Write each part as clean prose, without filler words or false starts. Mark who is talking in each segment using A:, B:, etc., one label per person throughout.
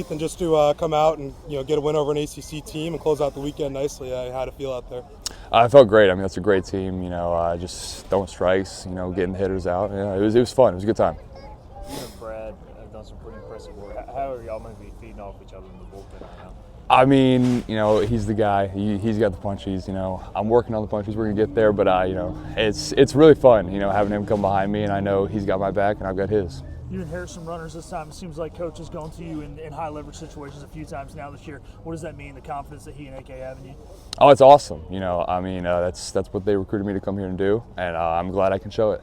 A: Ethan, just to come out and get a win over an ACC team and close out the weekend nicely. How'd it feel out there?
B: I felt great. I mean, that's a great team. Just throwing strikes. Getting the hitters out. It was fun. It was a good time.
C: You and Brad have done some pretty impressive work. How are y'all going to be feeding off each other in the bullpen right now?
B: I mean, he's the guy. He's got the punchies. I'm working on the punchies. We're gonna get there, but it's really fun. Having him come behind me, and I know he's got my back, and I've got his.
D: You inherit some runners this time. It seems like Coach has gone to you in high leverage situations a few times now this year. What does that mean? The confidence that he and AK have in you?
B: Oh, it's awesome. That's what they recruited me to come here and do, and I'm glad I can show it.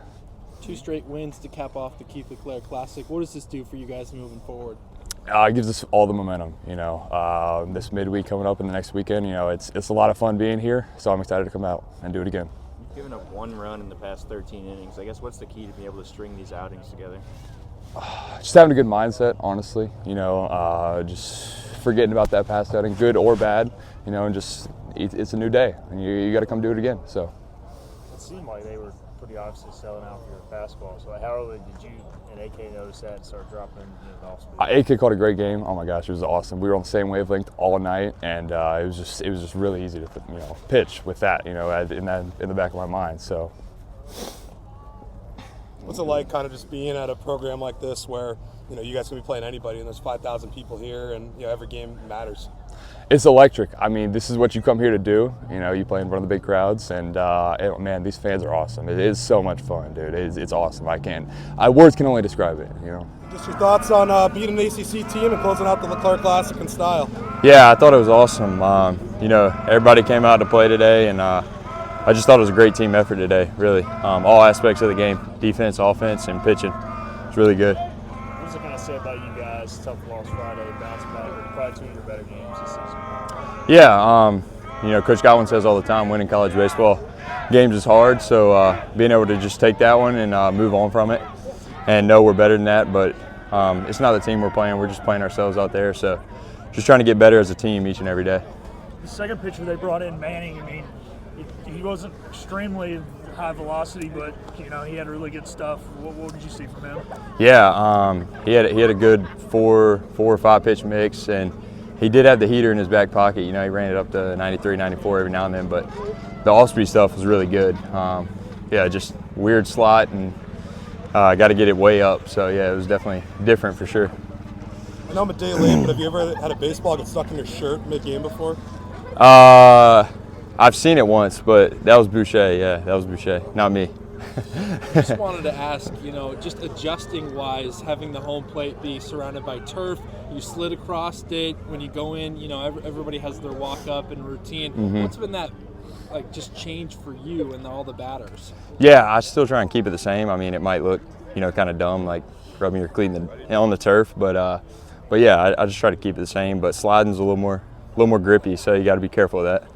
E: 2 straight wins to cap off the Keith LeClaire Classic. What does this do for you guys moving forward?
B: It gives us all the momentum, this midweek coming up and the next weekend, it's a lot of fun being here, so I'm excited to come out and do it again.
C: You've given up 1 run in the past 13 innings. I guess what's the key to be able to string these outings together?
B: Just having a good mindset, honestly, just forgetting about that past outing, good or bad, and just it's a new day, and you got to come do it again. So
C: it seemed like they were pretty obviously selling out for your fastball. So how early did you and AK notice that and start dropping the off speed?
B: AK caught a great game. Oh my gosh, it was awesome. We were on the same wavelength all night, and it was just really easy to pitch with that, in the back of my mind. So.
A: What's it like kind of just being at a program like this where, you guys can be playing anybody and there's 5,000 people here and, every game matters?
B: It's electric. I mean, this is what you come here to do. You play in front of the big crowds and, man, these fans are awesome. It is so much fun, dude. It's awesome. Words can only describe it,
A: Just your thoughts on beating an ACC team and closing out the LeClaire Classic in style?
F: Yeah, I thought it was awesome. Everybody came out to play today, and I just thought it was a great team effort today, really. All aspects of the game, defense, offense, and pitching. It's really good.
C: What does it kind of say about you guys? Tough loss Friday, bounce back, probably 2 of your better games this season.
F: Yeah, Coach Godwin says all the time, winning college baseball games is hard, so being able to just take that one and move on from it and know we're better than that, but it's not the team we're playing, we're just playing ourselves out there, so just trying to get better as a team each and every day.
D: The second pitcher they brought in, Manning, he wasn't extremely high velocity, but he had really good stuff. What did you see from him?
F: Yeah, he had a good 4 or 5 pitch mix, and he did have the heater in his back pocket. He ran it up to 93, 94 every now and then, but the off-speed stuff was really good. Just weird slot, and got to get it way up. So yeah, it was definitely different for sure.
A: I know I'm a day late, but have you ever had a baseball get stuck in your shirt mid-game before?
F: I've seen it once, but that was Boucher. Yeah, that was Boucher, not me.
E: Just wanted to ask, just adjusting wise, having the home plate be surrounded by turf, you slid across it. When you go in, everybody has their walk up and routine.
F: Mm-hmm.
E: What's been that just change for you and all the batters?
F: Yeah, I still try and keep it the same. I mean, it might look, kind of dumb, like rubbing your cleat on the turf, but yeah, I just try to keep it the same. But sliding's a little more grippy, so you got to be careful of that.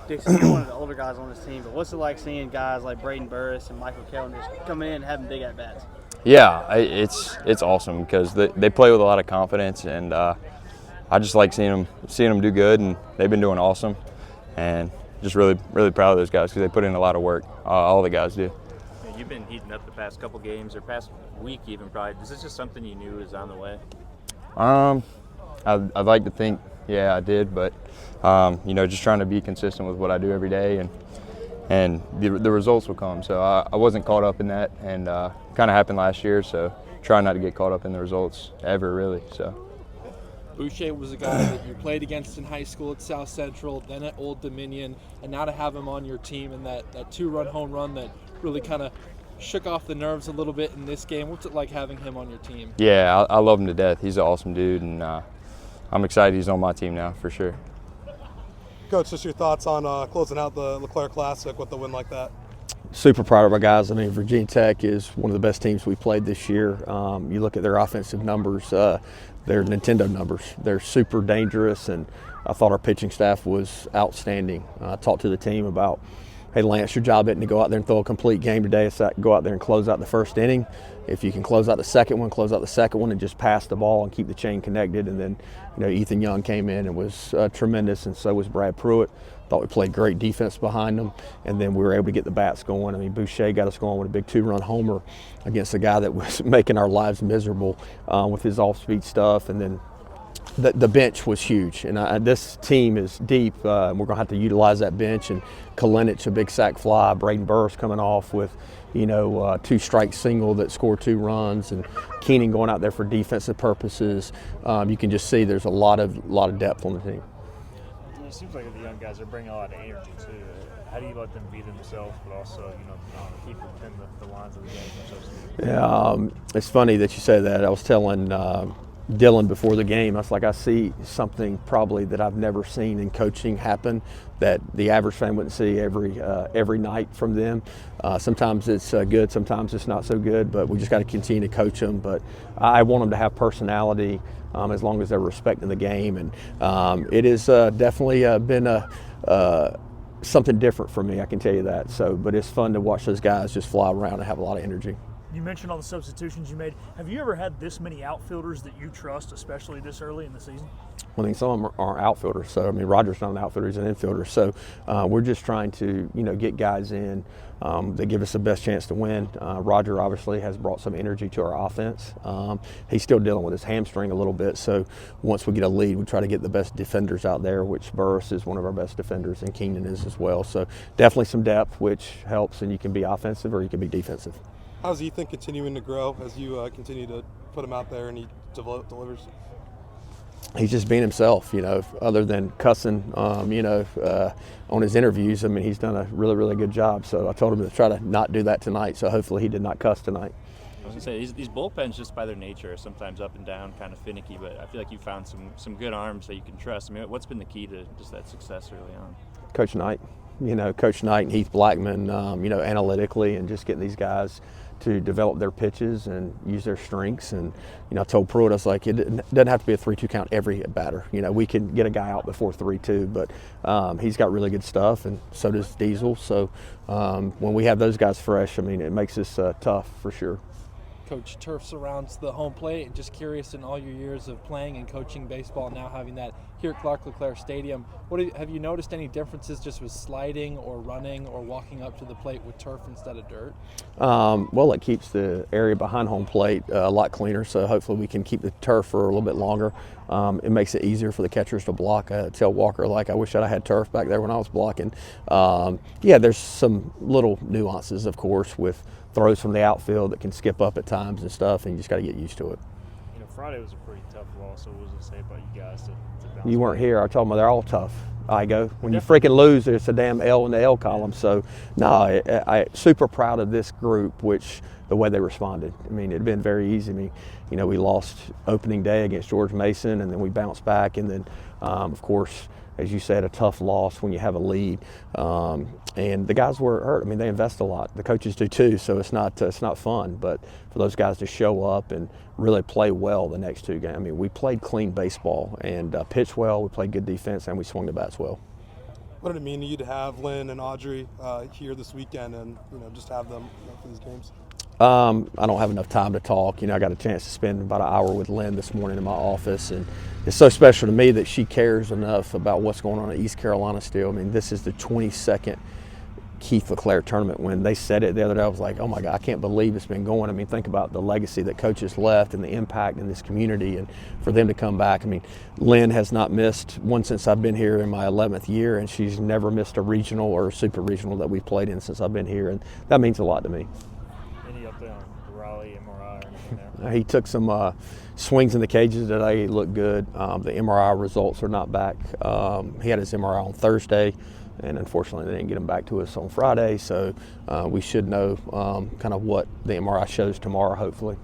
G: Dixon, you're one of the older guys on this team, but what's it like seeing guys like Braden Burris and Michael Kellner just coming in and having big at-bats?
F: Yeah, it's awesome because they play with a lot of confidence, and I just like seeing them do good, and they've been doing awesome, and just really, really proud of those guys because they put in a lot of work. All the guys do.
C: You've been heating up the past couple games, or past week even probably. Is this just something you knew was on the way?
F: I'd like to think, yeah, I did, but just trying to be consistent with what I do every day, and the results will come. So I wasn't caught up in that, and kind of happened last year. So trying not to get caught up in the results ever, really. So.
E: Boucher was a guy that you played against in high school at South Central, then at Old Dominion, and now to have him on your team and that 2-run home run that really kind of shook off the nerves a little bit in this game. What's it like having him on your team?
F: Yeah, I love him to death. He's an awesome dude, and I'm excited he's on my team now for sure.
A: Coach, just your thoughts on closing out the LeClaire Classic with a win like that?
H: Super proud of our guys. I mean, Virginia Tech is one of the best teams we played this year. You look at their offensive numbers, they're Nintendo numbers. They're super dangerous, and I thought our pitching staff was outstanding. I talked to the team about, hey, Lance, your job isn't to go out there and throw a complete game today. It's to go out there and close out the first inning. If you can close out the second one, close out the second one and just pass the ball and keep the chain connected. And then, Ethan Young came in and was tremendous, and so was Brad Pruitt. Thought we played great defense behind them, and then we were able to get the bats going. I mean, Boucher got us going with a big 2-run homer against a guy that was making our lives miserable with his off-speed stuff. And then the bench was huge, and this team is deep. We're going to have to utilize that bench. And Kalinich, a big sack fly, Braden Burris coming off with, 2-strike single that scored 2 runs, and Keenan going out there for defensive purposes. You can just see there's a lot of depth on the team.
C: It seems like the young guys are bringing a lot of energy too. How do you let them be themselves, but also keep within the lines of the game, so to speak?
H: Yeah, it's funny that you say that. I was telling Dylan before the game, I was like, I see something probably that I've never seen in coaching happen that the average fan wouldn't see every night from them. Sometimes it's good, sometimes it's not so good, but we just got to continue to coach them. But I want them to have personality as long as they're respecting the game. And it has definitely been something different for me, I can tell you that. But it's fun to watch those guys just fly around and have a lot of energy.
D: You mentioned all the substitutions you made. Have you ever had this many outfielders that you trust, especially this early in the season?
H: I mean, some of them are outfielders. So, I mean, Roger's not an outfielder, he's an infielder. So, we're just trying to, get guys in that give us the best chance to win. Roger obviously has brought some energy to our offense. He's still dealing with his hamstring a little bit. So, once we get a lead, we try to get the best defenders out there, which Burris is one of our best defenders, and Keenan is as well. So, definitely some depth, which helps, and you can be offensive or you can be defensive.
A: How's Ethan continuing to grow as you continue to put him out there and he delivers?
H: He's just being himself, other than cussing, on his interviews. I mean, he's done a really, really good job. So I told him to try to not do that tonight. So hopefully he did not cuss tonight.
I: I was going to say, these bullpens just by their nature are sometimes up and down, kind of finicky, but I feel like you found some good arms that you can trust. I mean, what's been the key to just that success early on?
H: Coach Knight. Coach Knight and Heath Blackman, analytically and just getting these guys to develop their pitches and use their strengths. And, I told Pruitt, I was like, it doesn't have to be a 3-2 count every batter. We can get a guy out before 3-2, but he's got really good stuff, and so does Diesel. So when we have those guys fresh, I mean, it makes this tough for sure.
E: Coach, turf surrounds the home plate. Just curious, in all your years of playing and coaching baseball, now having that here at Clark LeClaire Stadium, have you noticed any differences just with sliding or running or walking up to the plate with turf instead of dirt?
H: Well, it keeps the area behind home plate a lot cleaner, so hopefully we can keep the turf for a little bit longer. It makes it easier for the catchers to block. I tell Walker, I wish I had turf back there when I was blocking. There's some little nuances, of course, with throws from the outfield that can skip up at times and stuff, and you just got to get used to it.
C: Friday was a pretty tough loss, so what does it say about you guys to bounce
H: You weren't
C: back?
H: here. I told them they're all tough. When you freaking lose, there's a damn L in the L column. So, no, I'm super proud of this group, the way they responded. I mean, it had been very easy. I mean, we lost opening day against George Mason, and then we bounced back, and then, of course, as you said, a tough loss when you have a lead. And the guys were hurt. I mean, they invest a lot. The coaches do too, so it's not fun. But for those guys to show up and really play well the next 2 games, I mean, we played clean baseball and pitched well. We played good defense, and we swung the bats well.
A: What did it mean to you to have Lynn and Audrey here this weekend and just have them for these games?
H: I don't have enough time to talk. I got a chance to spend about an hour with Lynn this morning in my office, and it's so special to me that she cares enough about what's going on in East Carolina still. I mean, this is the 22nd Keith LeClaire tournament. When they said it the other day, I was like, oh my God, I can't believe it's been going. I mean, think about the legacy that coaches left and the impact in this community, and for them to come back. I mean, Lynn has not missed one since I've been here in my 11th year, and she's never missed a regional or a super regional that we've played in since I've been here, and that means a lot to me.
C: Any update on the Raleigh MRI or anything there?
H: He took some swings in the cages today. He looked good. The MRI results are not back. He had his MRI on Thursday, and unfortunately they didn't get him back to us on Friday. So we should know kind of what the MRI shows tomorrow, hopefully.